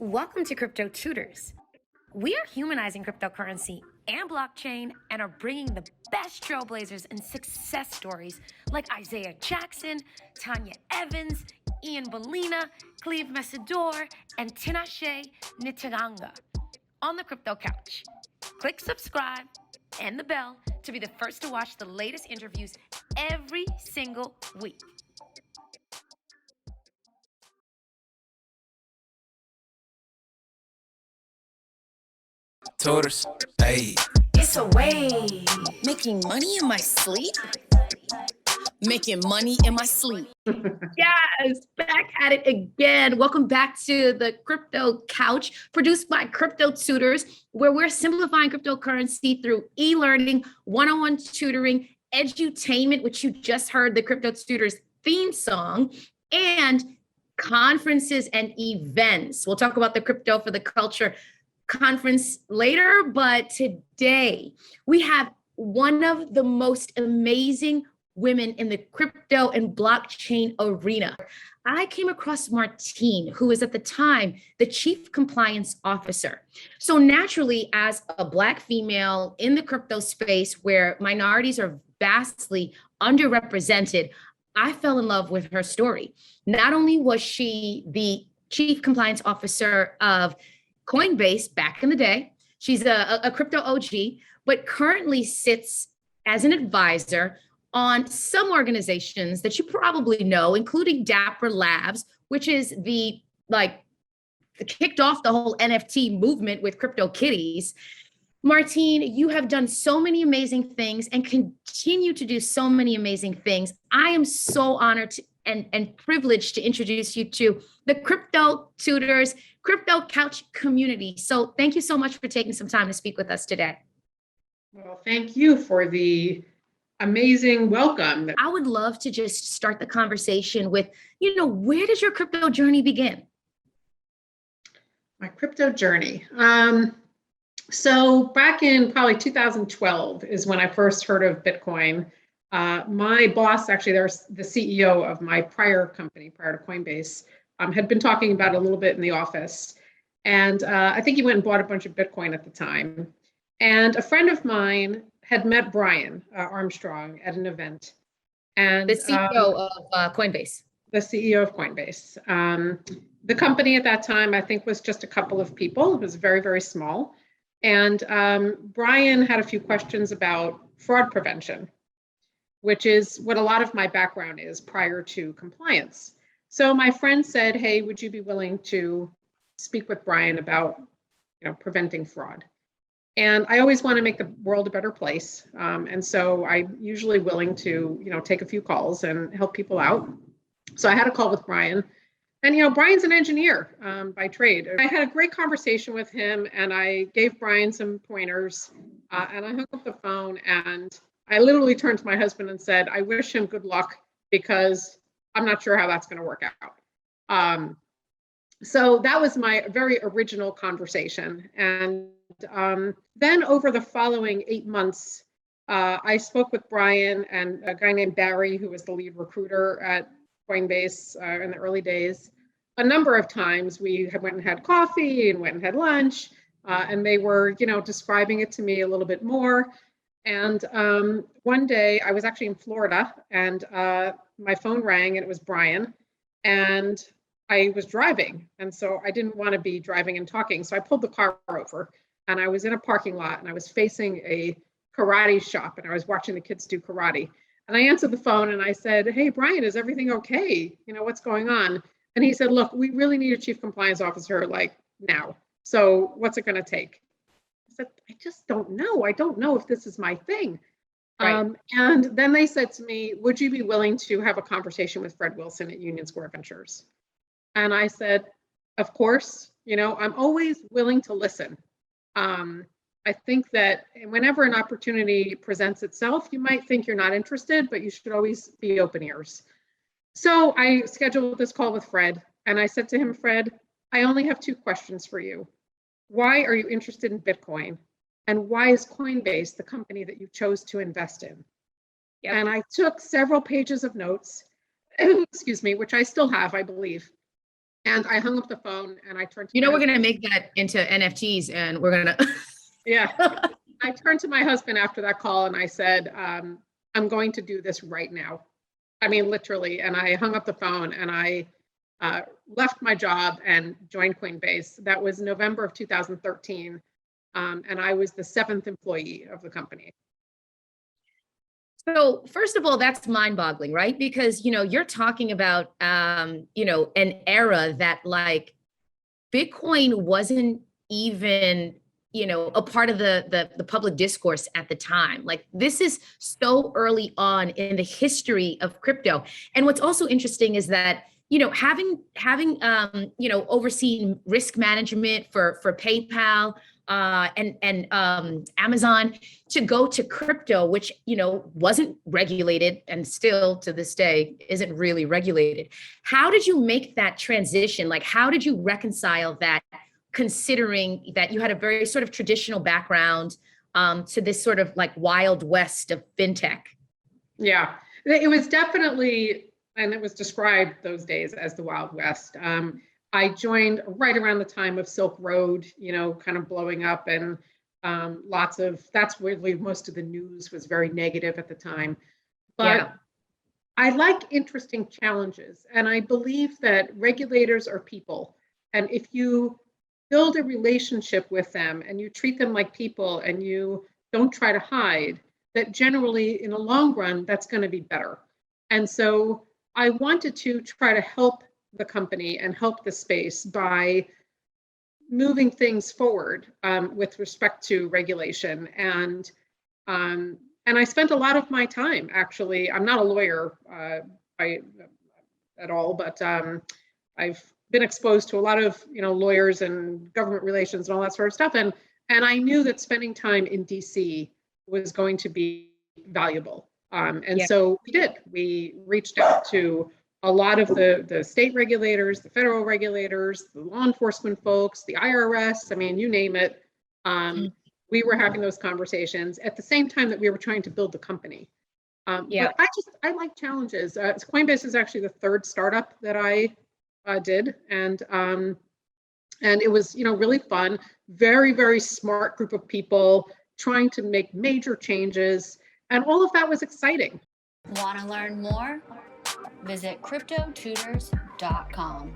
Welcome to Crypto Tutors. We are humanizing cryptocurrency and blockchain and are bringing the best trailblazers and success stories like Isaiah Jackson, Tanya Evans, Ian Bellina, Cleve Messidor, and Tinashe Nitaganga on the Crypto Couch. Click subscribe and the bell to be the first to watch the latest interviews every single week. Tutors, hey. It's a way. Making money in my sleep? Making money in my sleep. Yes, back at it again. Welcome back to the Crypto Couch, produced by Crypto Tutors, where we're simplifying cryptocurrency through e-learning, one-on-one tutoring, edutainment, which you just heard the Crypto Tutors theme song, and conferences and events. We'll talk about the Crypto for the Culture conference later, but today we have one of the most amazing women in the crypto and blockchain arena. I came across Martine, who was at the time the Chief Compliance Officer. So naturally, as a Black female in the crypto space where minorities are vastly underrepresented, I fell in love with her story. Not only was she the Chief Compliance Officer of Coinbase back in the day, she's a crypto OG, but currently sits as an advisor on some organizations that you probably know, including Dapper Labs, which is the kicked off the whole NFT movement with Crypto Kitties. Martine, you have done so many amazing things and continue to do so many amazing things. I am so honored and privileged to introduce you to the Crypto Tutors, Crypto Couch community. So thank you so much for taking some time to speak with us today. Well, thank you for the amazing welcome. I would love to just start the conversation with, where does your crypto journey begin? My crypto journey. So back in probably 2012 is when I first heard of Bitcoin. My boss, actually, there's the CEO of my prior company, prior to Coinbase, had been talking about it a little bit in the office. And I think he went and bought a bunch of Bitcoin at the time. And a friend of mine had met Brian Armstrong at an event. And the CEO of Coinbase. The CEO of Coinbase. The company at that time, I think, was just a couple of people. It was very, very small. And Brian had a few questions about fraud prevention, which is what a lot of my background is prior to compliance. So my friend said, hey, would you be willing to speak with Brian about preventing fraud? And I always want to make the world a better place. And so I'm usually willing to, take a few calls and help people out. So I had a call with Brian. And, Brian's an engineer by trade. I had a great conversation with him and I gave Brian some pointers and I hung up the phone and I literally turned to my husband and said, I wish him good luck because I'm not sure how that's going to work out. So that was my very original conversation. And then over the following 8 months, I spoke with Brian and a guy named Barry, who was the lead recruiter at Coinbase in the early days. A number of times we went and had coffee and went and had lunch, and they were, describing it to me a little bit more. And one day I was actually in Florida and my phone rang and it was Brian and I was driving. And so I didn't want to be driving and talking. So I pulled the car over and I was in a parking lot and I was facing a karate shop and I was watching the kids do karate. And I answered the phone and I said, hey, Brian, is everything okay? What's going on? And he said, look, we really need a chief compliance officer like now. So what's it going to take? I said, I just don't know. I don't know if this is my thing. Right. And then they said to me, would you be willing to have a conversation with Fred Wilson at Union Square Ventures? And I said, of course, I'm always willing to listen. I think that whenever an opportunity presents itself, you might think you're not interested, but you should always be open ears. So I scheduled this call with Fred and I said to him, Fred, I only have 2 questions for you. Why are you interested in Bitcoin? And why is Coinbase the company that you chose to invest in? Yep. And I took several pages of notes, excuse me, which I still have, I believe. And I hung up the phone and I turned to You know, my we're going to husband. make that into NFTs and we're going to. Yeah. I turned to my husband after that call and I said, I'm going to do this right now. I mean, literally. And I hung up the phone and I left my job and joined Coinbase. That was November of 2013. And I was the 7th employee of the company. So first of all, that's mind-boggling, right? Because, you know, you're talking about, you know, an era that like Bitcoin wasn't even, you know, a part of the public discourse at the time. Like this is so early on in the history of crypto. And what's also interesting is that, you know, having you know, overseen risk management for PayPal and Amazon, to go to crypto, which, you know, wasn't regulated and still to this day isn't really regulated. How did you make that transition? Like, how did you reconcile that, considering that you had a very sort of traditional background to this sort of like wild west of fintech? Yeah, it was definitely, and it was described those days as the Wild West. I joined right around the time of Silk Road, you know, kind of blowing up, and that's where most of the news was very negative at the time. But Yeah. I like interesting challenges, and I believe that regulators are people. And if you build a relationship with them and you treat them like people and you don't try to hide, that generally in the long run, that's going to be better. And so I wanted to try to help the company and help the space by moving things forward with respect to regulation. And I spent a lot of my time, actually. I'm not a lawyer at all, but I've been exposed to a lot of, you know, lawyers and government relations and all that sort of stuff. And I knew that spending time in DC was going to be valuable. And so we did. We reached out to a lot of the state regulators, the federal regulators, the law enforcement folks, the IRS, I mean, you name it. We were having those conversations at the same time that we were trying to build the company. But I like challenges. Coinbase is actually the 3rd startup that I did. And it was, you know, really fun, very, very smart group of people trying to make major changes. And all of that was exciting. Want to learn more? Visit CryptoTutors.com.